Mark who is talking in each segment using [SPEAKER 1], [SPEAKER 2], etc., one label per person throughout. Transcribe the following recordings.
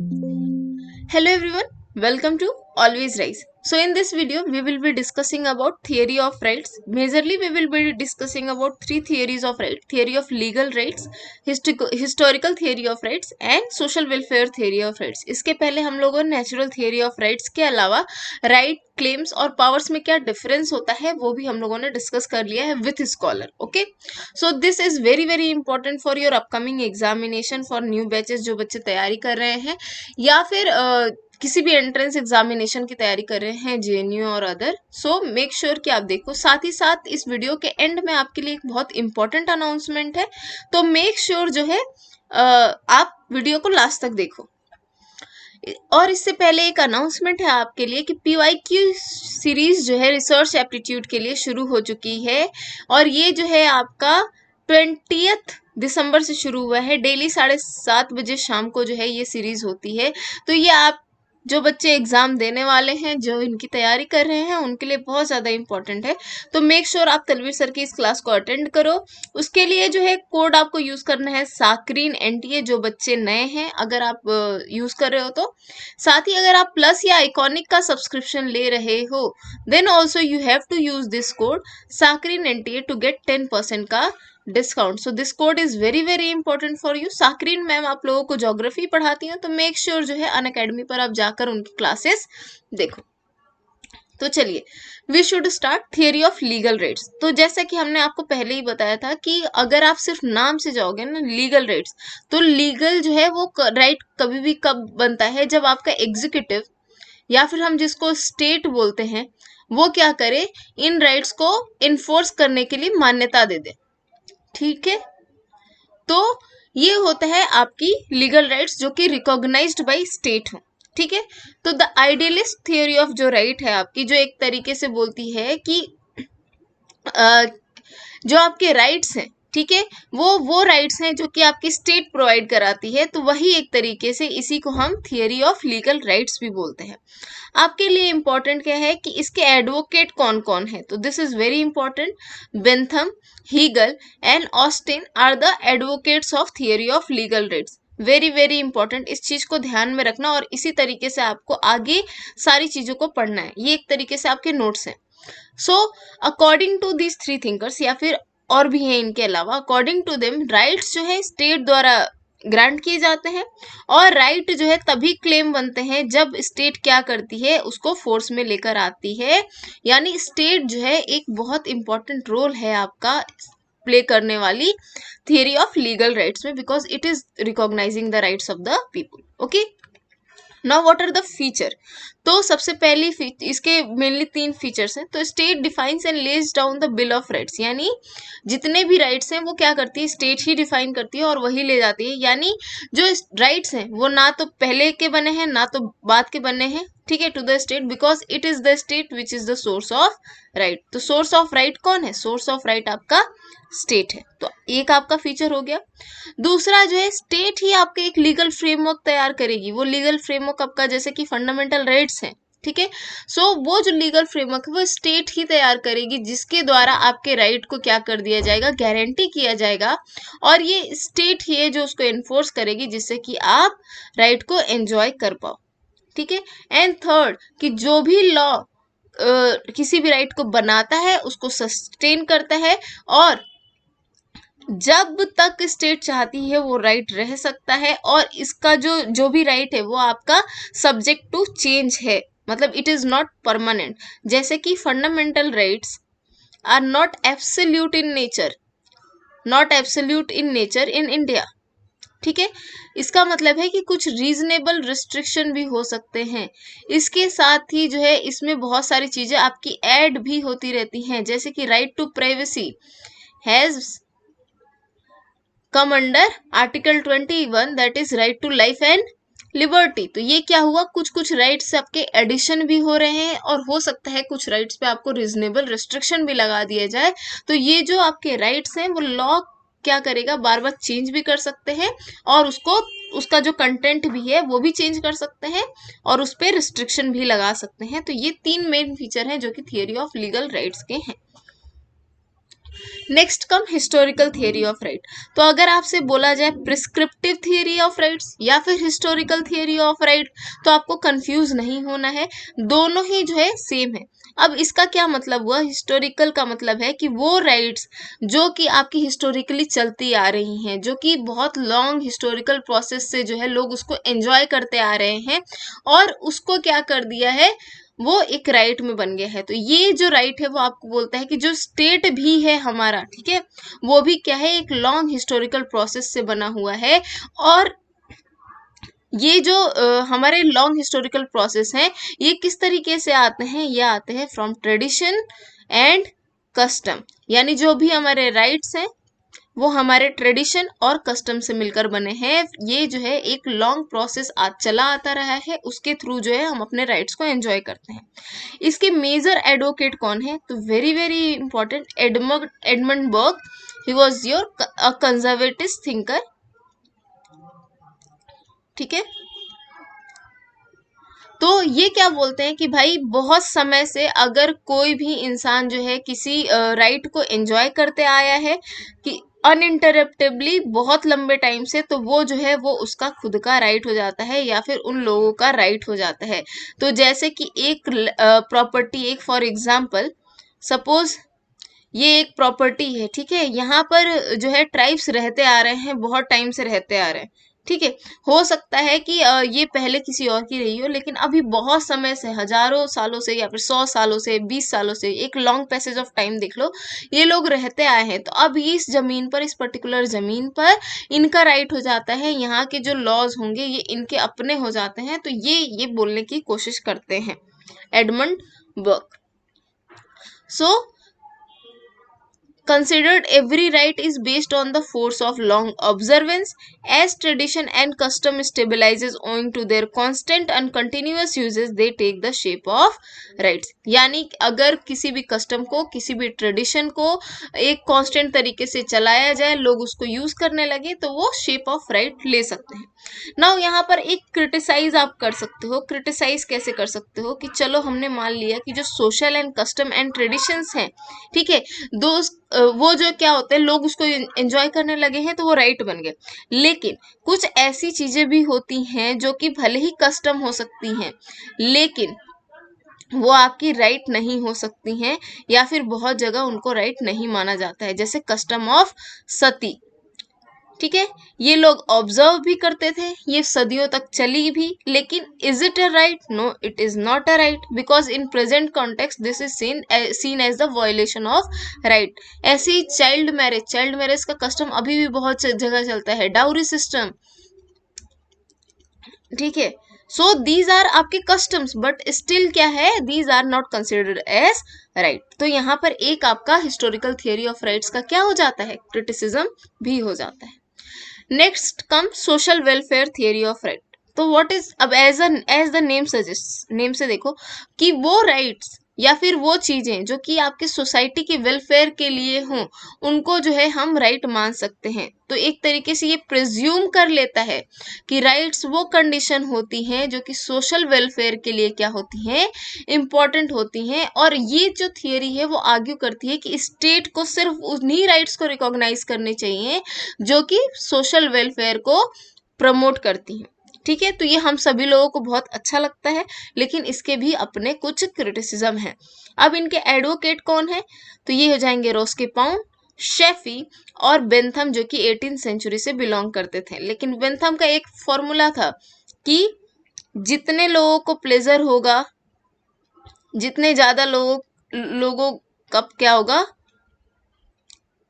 [SPEAKER 1] Hello everyone, welcome to Always Rise. So in this video we will be discussing about theory of rights. Majorly we will be discussing about three theories of rights: theory of legal rights, historical theory of rights and social welfare theory of rights. इसके पहले हम लोगों ने natural theory of rights के अलावा right claims और powers में क्या डिफरेंस होता है वो भी हम लोगों ने डिस्कस कर लिया है with scholar. Okay, so this is very very important for your upcoming examination for new batches जो बच्चे तैयारी कर रहे हैं या फिर किसी भी एंट्रेंस एग्जामिनेशन की तैयारी कर रहे हैं जेएनयू और अदर. सो मेक श्योर कि आप देखो. साथ ही साथ इस वीडियो के एंड में आपके लिए एक बहुत इंपॉर्टेंट अनाउंसमेंट है, तो मेक श्योर जो है आप वीडियो को लास्ट तक देखो. और इससे पहले एक अनाउंसमेंट है आपके लिए कि PYQ सीरीज जो है रिसर्च एप्टीट्यूड के लिए शुरू हो चुकी है और ये जो है आपका 20 दिसंबर से शुरू हुआ है. डेली 7:30 बजे शाम को जो है ये सीरीज होती है. तो ये आप जो बच्चे एग्जाम देने वाले हैं, जो इनकी तैयारी कर रहे हैं, उनके लिए बहुत ज़्यादा इंपॉर्टेंट है. तो मेक श्योर आप तलवीर सर की इस क्लास को अटेंड करो. उसके लिए जो है कोड आपको यूज़ करना है साकरीन NTA, जो बच्चे नए हैं अगर आप यूज़ कर रहे हो तो. साथ ही अगर आप प्लस या आइकॉनिक का सब्सक्रिप्शन ले रहे हो then also you have to use this code साकरीन NTA टू गेट 10% का discount. So this code is very very important for you. साकरीन मैम आप लोगों को ज्योग्राफी पढ़ाती हैं, तो मेक श्योर जो है अनअकैडमी पर आप जाकर उनकी क्लासेस देखो. तो चलिए we should start theory of legal rights. तो जैसा कि हमने आपको पहले ही बताया था कि अगर आप सिर्फ नाम से जाओगे ना लीगल राइट्स, तो लीगल जो है वो राइट कभी भी कब बनता है जब आपका एग्जीक्यूटिव या फिर हम जिसको स्टेट बोलते हैं वो क्या करे, इन राइट्स को इन्फोर्स करने के लिए मान्यता दे दे. ठीक है, तो ये होता है आपकी लीगल राइट्स जो कि रिकॉग्नाइज्ड बाय स्टेट हो. ठीक है, तो द आइडियलिस्ट थियोरी ऑफ जो राइट है आपकी, जो एक तरीके से बोलती है कि जो आपके राइट्स हैं, ठीक है, वो राइट्स हैं जो कि आपकी स्टेट प्रोवाइड कराती है, तो वही एक तरीके से इसी को हम थियरी ऑफ लीगल राइट्स भी बोलते हैं. आपके लिए इंपॉर्टेंट क्या है कि इसके एडवोकेट कौन कौन है, तो this is very important. Bentham, Hegel and Austin are the advocates of theory of legal rights. Very very important, इस चीज को ध्यान में रखना और इसी तरीके से आपको आगे सारी चीजों को पढ़ना है. ये एक तरीके से आपके नोट्स हैं. So according to these three thinkers, या फिर और भी हैं इनके अलावा, अकॉर्डिंग टू देम राइट्स जो है स्टेट द्वारा ग्रांट किए जाते हैं और राइट जो है तभी क्लेम बनते हैं जब स्टेट क्या करती है, उसको फोर्स में लेकर आती है. यानी स्टेट जो है एक बहुत इंपॉर्टेंट रोल है आपका प्ले करने वाली थियरी ऑफ लीगल राइट्स में, because it is recognising the rights of the people. Okay, now what are the feature. तो सबसे पहली इसके मेनली 3 फीचर्स हैं. तो state defines and lays down the bill of rights, यानी जितने भी राइट्स हैं वो क्या करती है, स्टेट ही डिफाइन करती है और वही ले जाती है. यानी जो राइट्स हैं वो ना तो पहले के बने हैं ना तो बाद के बने हैं, ठीक है, to the state, because it is the state which is the source of right. तो सोर्स ऑफ राइट कौन है, सोर्स ऑफ राइट आपका स्टेट है. तो एक आपका फीचर हो गया. दूसरा जो है स्टेट ही आपके एक लीगल फ्रेमवर्क तैयार करेगी. वो लीगल फ्रेमवर्क आपका जैसे कि फंडामेंटल राइट्स हैं, ठीक है, सो वो जो लीगल फ्रेमवर्क है वो स्टेट ही तैयार करेगी, जिसके द्वारा आपके राइट को क्या कर दिया जाएगा, गारंटी किया जाएगा. और ये स्टेट ही है जो उसको एनफोर्स करेगी, जिससे कि आप राइट को एंजॉय कर पाओ. ठीक है, एंड थर्ड कि जो भी लॉ किसी भी राइट को बनाता है उसको सस्टेन करता है और जब तक स्टेट चाहती है वो राइट रह सकता है. और इसका जो भी राइट है वो आपका सब्जेक्ट टू चेंज है, मतलब इट इज नॉट परमानेंट. जैसे कि fundamental rights are not absolute in nature, not absolute in nature in India. ठीक है, इसका मतलब है कि कुछ रीजनेबल रिस्ट्रिक्शन भी हो सकते हैं. इसके साथ ही जो है इसमें बहुत सारी चीजें आपकी ऐड भी होती रहती हैं, जैसे कि right to privacy has come under article 21, that is right to life and liberty. तो ये क्या हुआ, कुछ कुछ राइट्स आपके एडिशन भी हो रहे हैं और हो सकता है कुछ राइट्स पे आपको रीजनेबल रिस्ट्रिक्शन भी लगा दिया जाए. तो ये जो आपके राइट्स हैं वो लॉ क्या करेगा, बार बार चेंज भी कर सकते हैं और उसका जो कंटेंट भी है वो भी चेंज कर सकते हैं और उस पर रिस्ट्रिक्शन भी लगा सकते हैं. तो ये 3 मेन फीचर हैं जो कि थियरी ऑफ लीगल राइट्स के हैं. Next come historical theory of right. तो अगर आपसे बोला जाए प्रिस्क्रिप्टिव थियरी ऑफ राइट्स या फिर हिस्टोरिकल थियरी ऑफ राइट, तो आपको कंफ्यूज नहीं होना है, दोनों ही जो है सेम है। अब इसका क्या मतलब हुआ? हिस्टोरिकल का मतलब है कि वो राइट्स जो कि आपकी हिस्टोरिकली चलती आ रही हैं, जो कि बहुत लॉन्ग हिस्टोरिकल प्रोसेस से जो है लोग उसको एंजॉय करते आ रहे हैं और उसको क्या कर दिया है, वो एक राइट में बन गया है। तो ये जो राइट है वो आपको बोलता है कि जो स्टेट भी है हमारा, ठीक है, वो भी क्या है, एक लॉन्ग हिस्टोरिकल प्रोसेस से बना हुआ है। और ये जो हमारे लॉन्ग हिस्टोरिकल प्रोसेस हैं, ये किस तरीके से आते हैं? ये आते हैं फ्रॉम ट्रेडिशन एंड कस्टम, यानी जो भी हमारे राइट्स हैं वो हमारे ट्रेडिशन और कस्टम से मिलकर बने हैं। ये जो है एक लॉन्ग प्रोसेस आज चला आता रहा है, उसके थ्रू जो है हम अपने राइट्स को एंजॉय करते हैं। इसके मेजर एडवोकेट कौन है? तो very very important, Edmund Burke. He was your conservative thinker, ठीक है। तो ये क्या बोलते हैं कि भाई बहुत समय से अगर कोई भी इंसान जो है किसी राइट को एंजॉय करते आया है कि अनइंटरप्टेबली बहुत लंबे टाइम से, तो वो जो है वो उसका खुद का राइट हो जाता है या फिर उन लोगों का राइट हो जाता है। तो जैसे कि एक प्रॉपर्टी, एक फॉर एग्जांपल सपोज ये एक प्रॉपर्टी है, ठीक है, यहाँ पर जो है ट्राइब्स रहते आ रहे हैं, बहुत टाइम से रहते आ रहे हैं, ठीक है। हो सकता है कि ये पहले किसी और की रही हो, लेकिन अभी बहुत समय से, हजारों सालों से या फिर 100 सालों से, 20 सालों से, एक लॉन्ग पैसेज ऑफ टाइम देख लो, ये लोग रहते आए हैं। तो अब इस जमीन पर, इस पर्टिकुलर जमीन पर इनका राइट हो जाता है, यहाँ के जो लॉज होंगे ये इनके अपने हो जाते हैं। तो ये बोलने की कोशिश करते हैं Edmund Berg. So considered every right is based on the force of long observance. As tradition and custom stabilizes owing to their constant and continuous uses, they take the shape of rights. यानी अगर किसी भी custom को, किसी भी tradition को एक constant तरीके से चलाया जाए, लोग उसको यूज करने लगे, तो वो शेप ऑफ राइट ले सकते हैं। नाउ यहाँ पर एक क्रिटिसाइज आप कर सकते हो। क्रिटिसाइज कैसे कर सकते हो कि चलो हमने मान लिया कि जो social and custom and traditions हैं, ठीक है, वो जो क्या होते हैं, लोग उसको एंजॉय करने लगे हैं तो वो राइट बन गए। लेकिन कुछ ऐसी चीजें भी होती हैं जो कि भले ही कस्टम हो सकती हैं, लेकिन वो आपकी राइट नहीं हो सकती हैं, या फिर बहुत जगह उनको राइट नहीं माना जाता है, जैसे कस्टम ऑफ सती, ठीक है। ये लोग ऑब्जर्व भी करते थे, ये सदियों तक चली भी, लेकिन is it a right? No, it is not a right, because in present context this is seen as the violation of right. ऐसे ही चाइल्ड मैरिज का कस्टम अभी भी बहुत जगह चलता है, डाउरी सिस्टम, ठीक है। सो दीज आर आपके कस्टम्स, बट स्टिल क्या है, these are not considered as right. तो यहाँ पर एक आपका हिस्टोरिकल थियरी ऑफ राइट्स का क्या हो जाता है, क्रिटिसिज्म भी हो जाता है। Next come social welfare theory of right. तो व्हाट इज, अब as the name suggest, name से देखो कि वो राइट्स या फिर वो चीजें जो कि आपके सोसाइटी के वेलफेयर के लिए हों, उनको जो है हम राइट मान सकते हैं। तो एक तरीके से ये प्रिज्यूम कर लेता है कि राइट्स वो कंडीशन होती हैं जो कि सोशल वेलफेयर के लिए क्या होती हैं, इंपॉर्टेंट होती हैं। और ये जो थियरी है वो आर्ग्यू करती है कि स्टेट को सिर्फ उन्हीं राइट्स को रिकॉग्नाइज करने चाहिए जो कि सोशल वेलफेयर को प्रमोट करती हैं, ठीक है। तो ये हम सभी लोगों को बहुत अच्छा लगता है, लेकिन इसके भी अपने कुछ क्रिटिसिज्म हैं। अब इनके एडवोकेट कौन है? तो ये हो जाएंगे रोस्के पाउंड, शेफी और बेंथम, जो कि 18th सेंचुरी से बिलोंग करते थे। लेकिन बेंथम का एक फॉर्मूला था कि जितने लोगों को प्लेजर होगा, जितने ज्यादा लोगों का क्या होगा,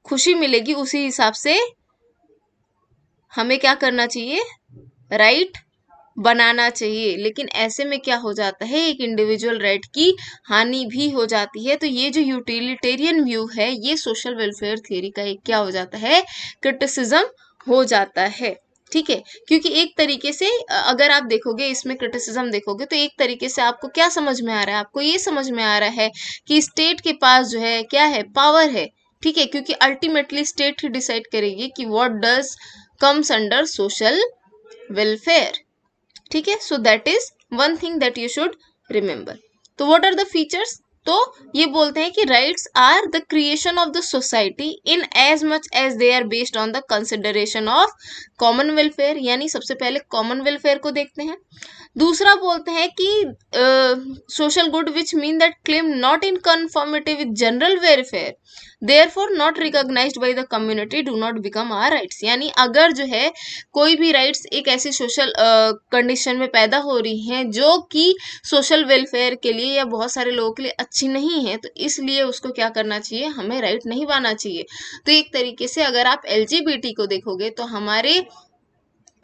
[SPEAKER 1] खुशी मिलेगी, उसी हिसाब से हमें क्या करना चाहिए, राइट बनाना चाहिए। लेकिन ऐसे में क्या हो जाता है, एक इंडिविजुअल राइट की हानि भी हो जाती है। तो ये जो यूटिलिटेरियन व्यू है, ये सोशल वेलफेयर थियरी का एक क्या हो जाता है, क्रिटिसिज्म हो जाता है, ठीक है। क्योंकि एक तरीके से अगर आप देखोगे, इसमें क्रिटिसिज्म देखोगे, तो एक तरीके से आपको क्या समझ में आ रहा है, आपको ये समझ में आ रहा है कि स्टेट के पास जो है क्या है, पावर है, ठीक है। क्योंकि अल्टीमेटली स्टेट ही डिसाइड करेगी कि what does comes under social welfare, ठीक है। So that is one thing that you should remember. तो व्हाट आर द फीचर्स? तो ये बोलते हैं कि rights are the creation of the society in as much as they are based on the consideration of common welfare, यानी सबसे पहले common welfare को देखते हैं। दूसरा बोलते हैं कि social good which mean that claim not in conformity with general welfare therefore not recognised by the community do not become our rights, यानी अगर जो है कोई भी राइट्स एक ऐसी सोशल कंडीशन में पैदा हो रही हैं जो कि सोशल वेलफेयर के लिए या बहुत सारे लोगों के लिए अच्छी नहीं है, तो इसलिए उसको क्या करना चाहिए, हमें राइट नहीं पाना चाहिए। तो एक तरीके से अगर आप LGBT को देखोगे तो हमारे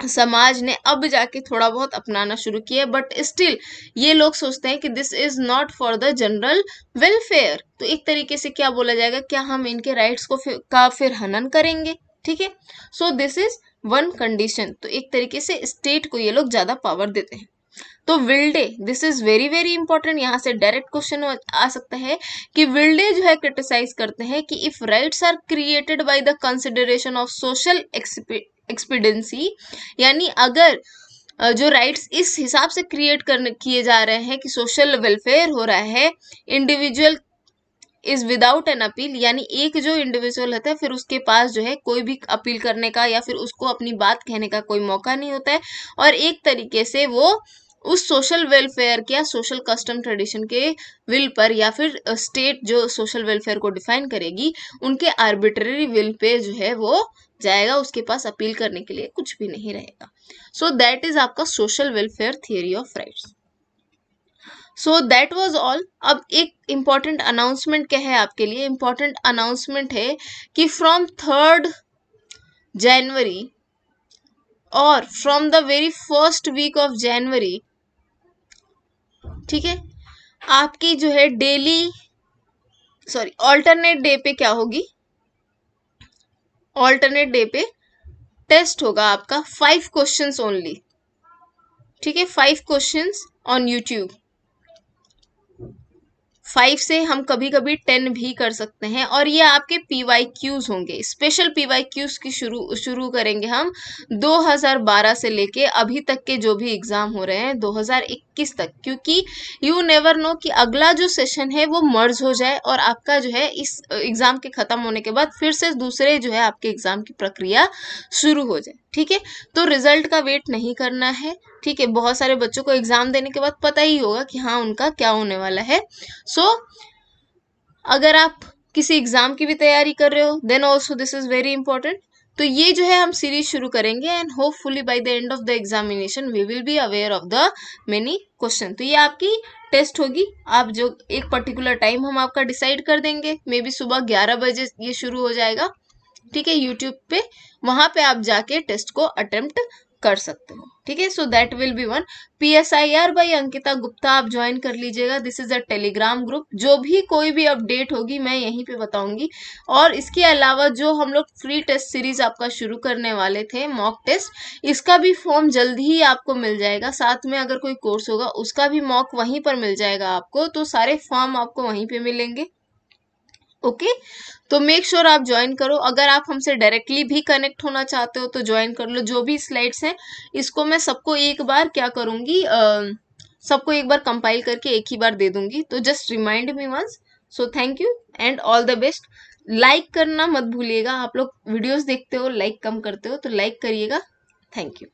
[SPEAKER 1] समाज ने अब जाके थोड़ा बहुत अपनाना शुरू किया, बट स्टिल ये लोग सोचते हैं कि this is not for the general welfare. तो एक तरीके से क्या बोला जाएगा, क्या हम इनके राइट्स को फिर हनन करेंगे? ठीक है, so this is one condition. तो एक तरीके से स्टेट को ये लोग ज्यादा पावर देते हैं। तो विल्डे, this is very very important, यहाँ से डायरेक्ट क्वेश्चन आ सकता है कि विल्डे जो है क्रिटिसाइज करते हैं कि if rights are created by the consideration of social expediency, यानी अगर जो राइट्स इस हिसाब से क्रिएट करने किए जा रहे हैं कि सोशल वेलफेयर हो रहा है, individual is without an appeal, यानी एक जो इंडिविजुअल होता है फिर उसके पास जो है कोई भी अपील करने का या फिर उसको अपनी बात कहने का कोई मौका नहीं होता है, और एक तरीके से वो उस सोशल वेलफेयर के या सोशल कस्टम ट्रेडिशन के विल पर या फिर स्टेट जो सोशल वेलफेयर को डिफाइन करेगी उनके आर्बिट्ररी विल पे जो है वो जाएगा, उसके पास अपील करने के लिए कुछ भी नहीं रहेगा। सो दैट इज आपका social welfare theory of rights. So that was all. अब एक इम्पॉर्टेंट अनाउंसमेंट क्या है आपके लिए, इम्पॉर्टेंट अनाउंसमेंट है कि फ्रॉम 3rd जनवरी और from the very first week of January, ठीक है, आपकी जो है डेली ऑल्टरनेट डे पे क्या होगी, ऑल्टरनेट डे पे टेस्ट होगा आपका 5 क्वेश्चंस ओनली। ठीक है, 5 क्वेश्चंस ऑन यूट्यूब। 5 से हम कभी कभी 10 भी कर सकते हैं, और ये आपके PYQs होंगे, स्पेशल PYQs की शुरू करेंगे हम 2012 से लेके अभी तक के जो भी एग्जाम हो रहे हैं 2021 तक, क्योंकि यू नेवर नो कि अगला जो सेशन है वो मर्ज हो जाए और आपका जो है इस एग्जाम के खत्म होने के बाद फिर से दूसरे जो है आपके एग्जाम की प्रक्रिया शुरू हो जाए। ठीक है, तो रिजल्ट का वेट नहीं करना है। ठीक है, बहुत सारे बच्चों को एग्जाम देने के बाद पता ही होगा कि हाँ उनका क्या होने वाला है। सो अगर आप किसी एग्जाम की भी तैयारी कर रहे हो then also this is very important. तो ये जो है हम सीरीज शुरू करेंगे and hopefully by the end of the examination we will be aware of the many question. तो ये आपकी टेस्ट होगी, आप जो एक पर्टिकुलर टाइम हम आपका डिसाइड कर देंगे, मे बी सुबह 11 बजे ये शुरू हो जाएगा। ठीक है, यूट्यूब पे, वहां पे आप जाके टेस्ट को अटेम्प्ट कर सकते हो। ठीक है, so that will be one. PSIR by Ankita Gupta आप ज्वाइन कर लीजिएगा, this is a Telegram group. जो भी कोई भी अपडेट होगी मैं यहीं पे बताऊंगी। और इसके अलावा जो हम लोग फ्री टेस्ट सीरीज आपका शुरू करने वाले थे मॉक टेस्ट, इसका भी फॉर्म जल्द ही आपको मिल जाएगा। साथ में अगर कोई कोर्स होगा उसका भी मॉक वहीं पर मिल जाएगा आपको, तो सारे फॉर्म आपको वहीं पे मिलेंगे। ओके, तो मेक श्योर आप ज्वाइन करो। अगर आप हमसे डायरेक्टली भी कनेक्ट होना चाहते हो तो ज्वाइन कर लो। जो भी स्लाइड्स हैं इसको मैं सबको एक बार क्या करूंगी, सबको एक बार कंपाइल करके एक ही बार दे दूंगी, तो just remind me once. So thank you and all the best. Like करना मत भूलिएगा, आप लोग वीडियोस देखते हो लाइक कम करते हो, तो लाइक करिएगा। Thank you.